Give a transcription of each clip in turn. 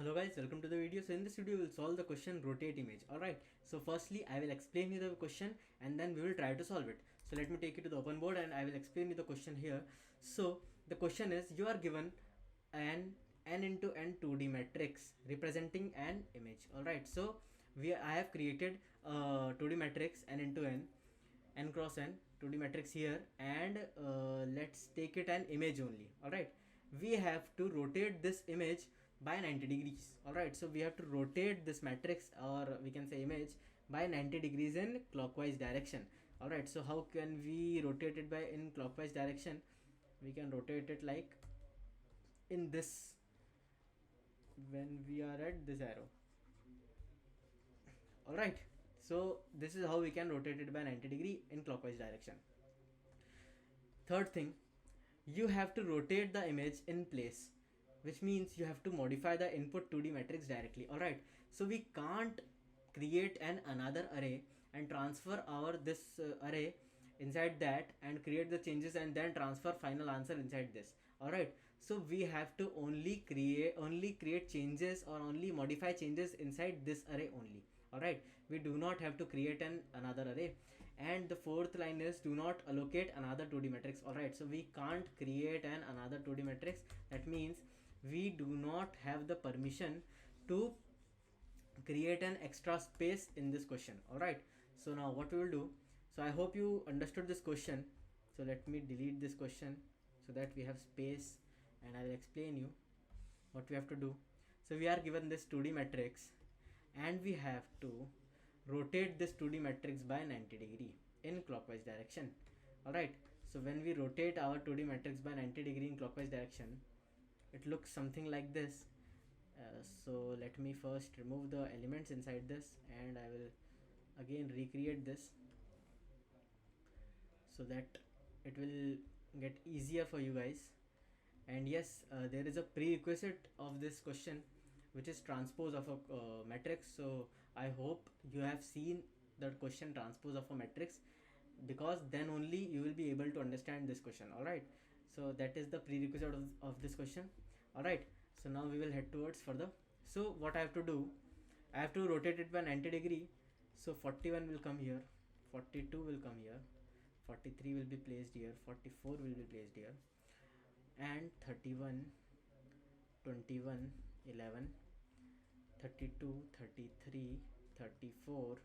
Hello guys, welcome to the video. So in this video we'll solve the question rotate image. Alright, so firstly I will explain you the question and then we will try to solve it. So let me take you to the open board and I will explain you the question here. So the question is, you are given an n into n 2D matrix representing an image. Alright, so I have created a 2D matrix n into n cross n 2D matrix here, and let's take it an image only. Alright, we have to rotate this image by 90 degrees. Alright, so we have to rotate this matrix, or we can say image, by 90 degrees in clockwise direction. Alright, so how can we rotate it by in clockwise direction? We can rotate it like in this, when we are at this arrow. Alright, so this is how we can rotate it by 90 degree in clockwise direction. Third thing, you have to rotate the image in place, which means you have to modify the input 2D matrix directly. Alright, so we can't create another array and transfer our this array inside that and create the changes and then transfer final answer inside this. Alright, so we have to only create changes or only modify changes inside this array only. Alright, we do not have to create another array. And the fourth line is, do not allocate another 2D matrix. Alright, so we can't create another 2D matrix. That means we do not have the permission to create an extra space in this question. Alright, so now what we will do, so I hope you understood this question. So let me delete this question so that we have space, and I will explain you what we have to do. So we are given this 2D matrix and we have to rotate this 2D matrix by 90 degree in clockwise direction. Alright, so when we rotate our 2D matrix by 90 degree in clockwise direction, it looks something like this. So let me first remove the elements inside this, and I will again recreate this so that it will get easier for you guys. And yes, there is a prerequisite of this question, which is transpose of a matrix. So I hope you have seen the question transpose of a matrix, because then only you will be able to understand this question. Alright, so that is the prerequisite of this question. Alright, so now we will head towards further. So what I have to do, I have to rotate it by 90 degree. So 41 will come here, 42 will come here, 43 will be placed here, 44 will be placed here, and 31, 21, 11, 32, 33, 34,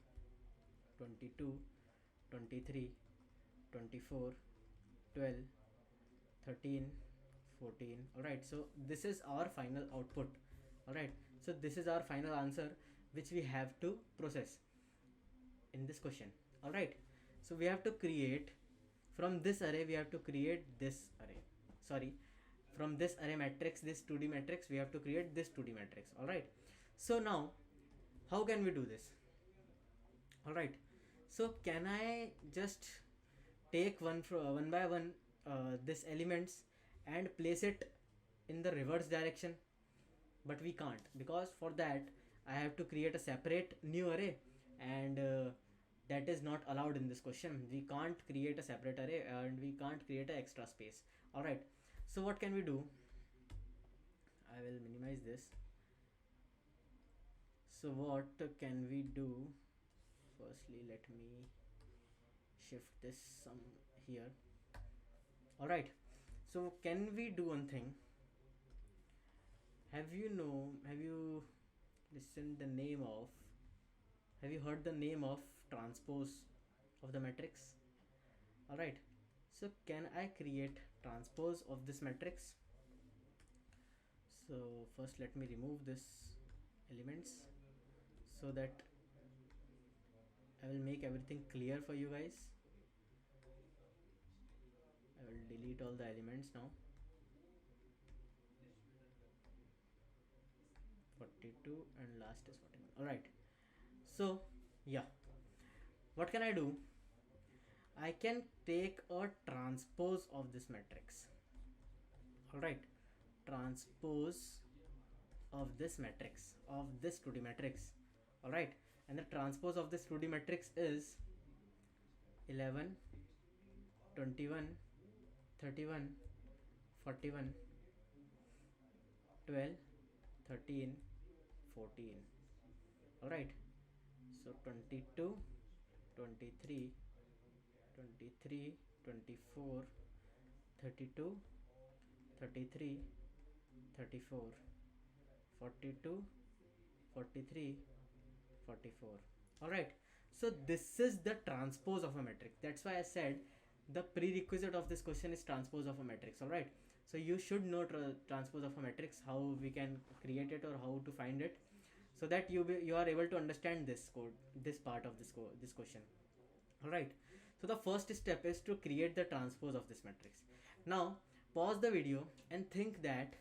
22, 23, 24, 12, 13, 14. Alright, so this is our final output. Alright, so this is our final answer which we have to process in this question. Alright, so we have to create from this array, we have to create this array. Sorry, from this array matrix, this 2D matrix, we have to create this 2D matrix. Alright, so now how can we do this? Alright, so can I just take one by one this elements and place it in the reverse direction? But we can't, because for that I have to create a separate new array, and that is not allowed in this question. We can't create a separate array and we can't create an extra space. Alright, so what can we do? I will minimize this. So what can we do? Firstly, let me shift this some here. Alright, so can we do one thing? Have you listened the name of, have you heard the name of transpose of the matrix? Alright, so can I create transpose of this matrix? So first let me remove this elements so that I will make everything clear for you guys. I will delete all the elements now. 42 and last is 41. Alright, so yeah, what can I do? I can take a transpose of this matrix. Alright, transpose of this matrix, of this 2D matrix. Alright, and the transpose of this 2D matrix is 11, 21, 31, 41, 12, 13, 14. Alright, so 22, 23, 23, 24, 32, 33, 34, 42, 43, 44. Alright, so this is the transpose of a matrix. That's why I said the prerequisite of this question is transpose of a matrix. Alright, so you should know transpose of a matrix, how we can create it or how to find it, so that you are able to understand this code, this part of this question. Alright, so the first step is to create the transpose of this matrix. Now pause the video and think that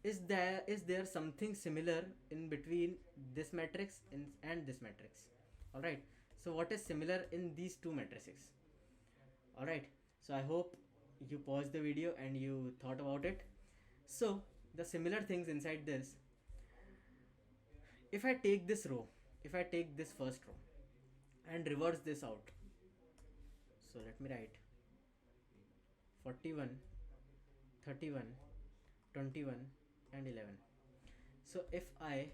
is there something similar in between this matrix and this matrix. Alright, so what is similar in these two matrices? Alright, so I hope you paused the video and you thought about it. So the similar things inside this, if I take this row, if I take this first row and reverse this out, so let me write 41, 31, 21 and 11. So if I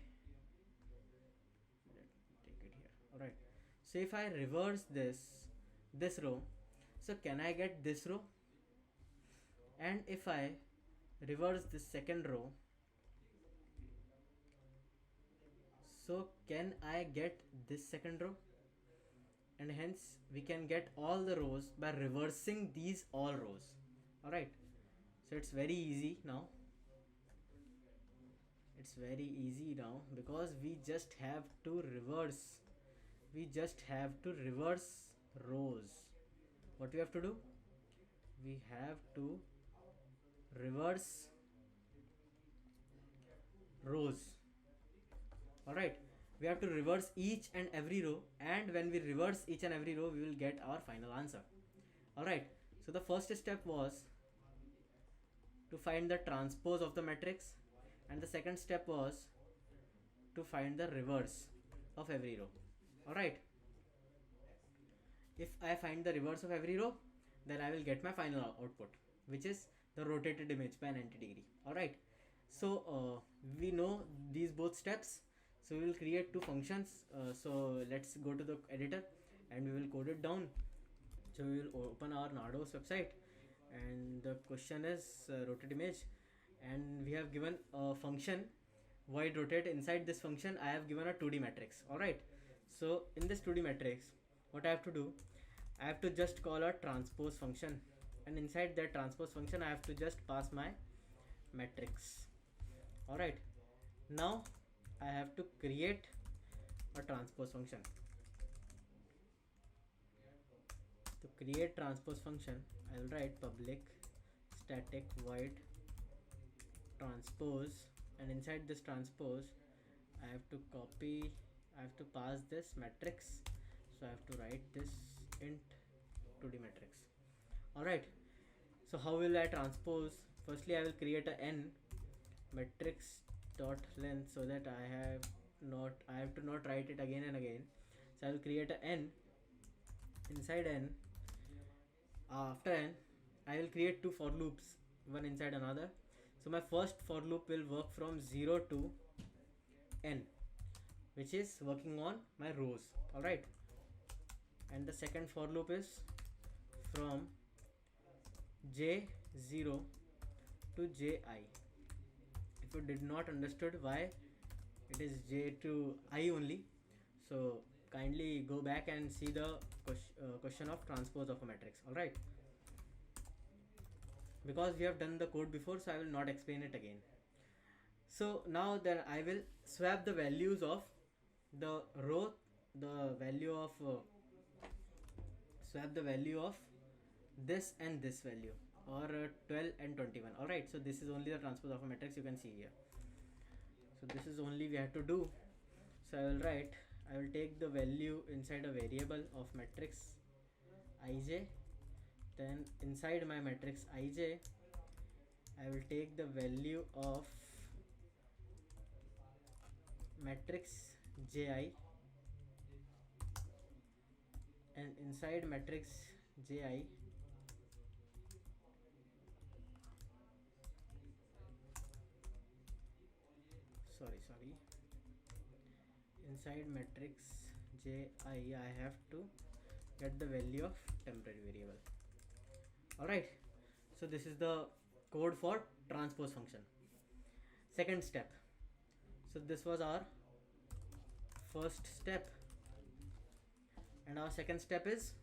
take it here, alright, so if I reverse this row, so can I get this row? And if I reverse this second row, so can I get this second row? And hence we can get all the rows by reversing these all rows. Alright, so it's very easy now. It's very easy now because we just have to reverse. We just have to reverse rows. What we have to do? We have to reverse rows. Alright, we have to reverse each and every row, and when we reverse each and every row we will get our final answer. Alright, so the first step was to find the transpose of the matrix, and the second step was to find the reverse of every row. Alright, if I find the reverse of every row, then I will get my final output, which is the rotated image by 90 degree. Alright, so we know these both steps, so we will create two functions. So let's go to the editor and we will code it down. So we will open our Nardos website, and the question is rotate image, and we have given a function void rotate. Inside this function I have given a 2D matrix. Alright, so in this 2D matrix, what I have to do, I have to just call a transpose function, and inside that transpose function I have to just pass my matrix. Alright, now I have to create a transpose function. To create transpose function, I will write public static void transpose, and inside this transpose I have to pass this matrix. So I have to write this int 2D matrix. Alright, so how will I transpose? Firstly I will create a n matrix dot length, so that I have to not write it again and again. So I will create a n. Inside n, after n, I will create two for loops, one inside another. So my first for loop will work from 0 to n, which is working on my rows. Alright, and the second for loop is from j0 to ji. If you did not understood why it is j to I only, so kindly go back and see the question of transpose of a matrix. Alright, because we have done the code before, so I will not explain it again. So now then I will swap the values of the row, the value of swap the value of this and this value, or 12 and 21. Alright, so this is only the transpose of a matrix, you can see here. So this is only we have to do. So I will take the value inside a variable of matrix ij, then inside my matrix ij I will take the value of matrix ji, and inside matrix ji sorry inside matrix ji I have to get the value of temporary variable. Alright, so this is the code for transpose function. Second step, so this was our first step, and our second step is,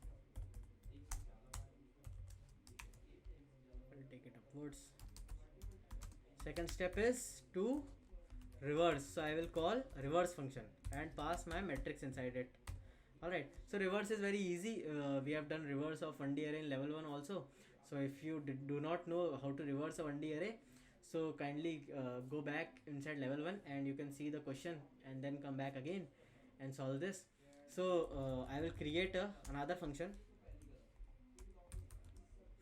I'll take it upwards. Second step is to reverse, so I will call reverse function and pass my matrix inside it. Alright, so reverse is very easy. We have done reverse of 1D array in level 1 also. So if you do not know how to reverse a 1D array, so kindly go back inside level 1 and you can see the question and then come back again and solve this. So I will create another function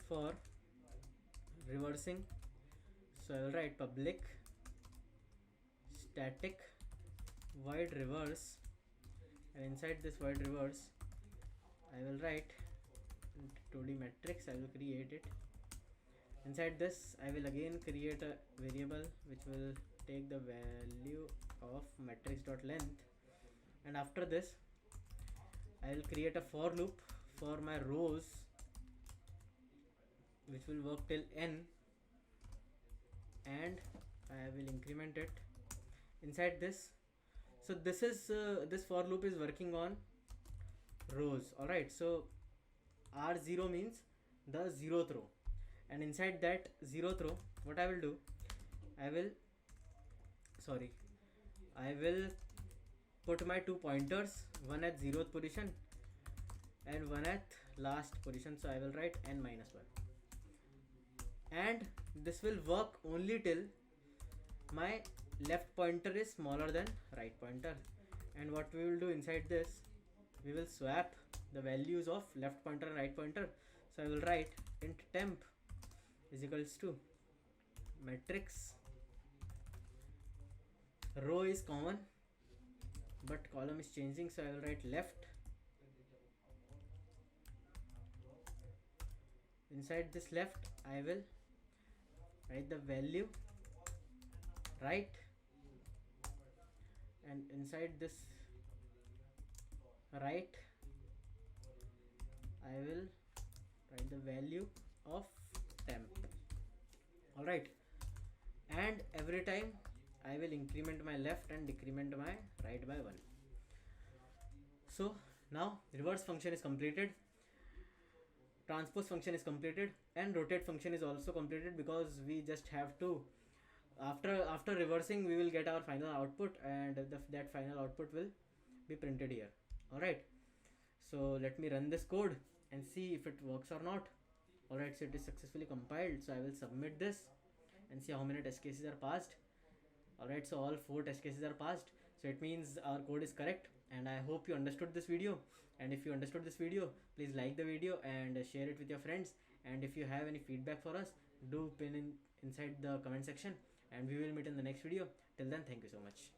for reversing. So I will write public static void reverse, and inside this void reverse I will write 2D matrix. I will create it. Inside this I will again create a variable which will take the value of matrix.length, and after this I will create a for loop for my rows which will work till n, and I will increment it inside this. So this is this for loop is working on rows. Alright, so R0 means the 0th row, and inside that 0th row what I will do, I will put my 2 pointers, one at 0th position and one at last position. So I will write n minus 1, and this will work only till my left pointer is smaller than right pointer. And what we will do inside this, we will swap the values of left pointer and right pointer. So I will write int temp is equals to matrix, row is common but column is changing, so I will write left. Inside this left I will write the value right, and inside this right I will write the value of temp. Alright, and every time I will increment my left and decrement my right by 1. So now reverse function is completed, transpose function is completed, and rotate function is also completed, because we just have to, after reversing we will get our final output, and that final output will be printed here. Alright, so let me run this code and see if it works or not. Alright, so it is successfully compiled, so I will submit this and see how many test cases are passed. Alright, so all 4 test cases are passed, so it means our code is correct, and I hope you understood this video. And if you understood this video, please like the video and share it with your friends, and if you have any feedback for us, do pin inside the comment section, and we will meet in the next video. Till then, thank you so much.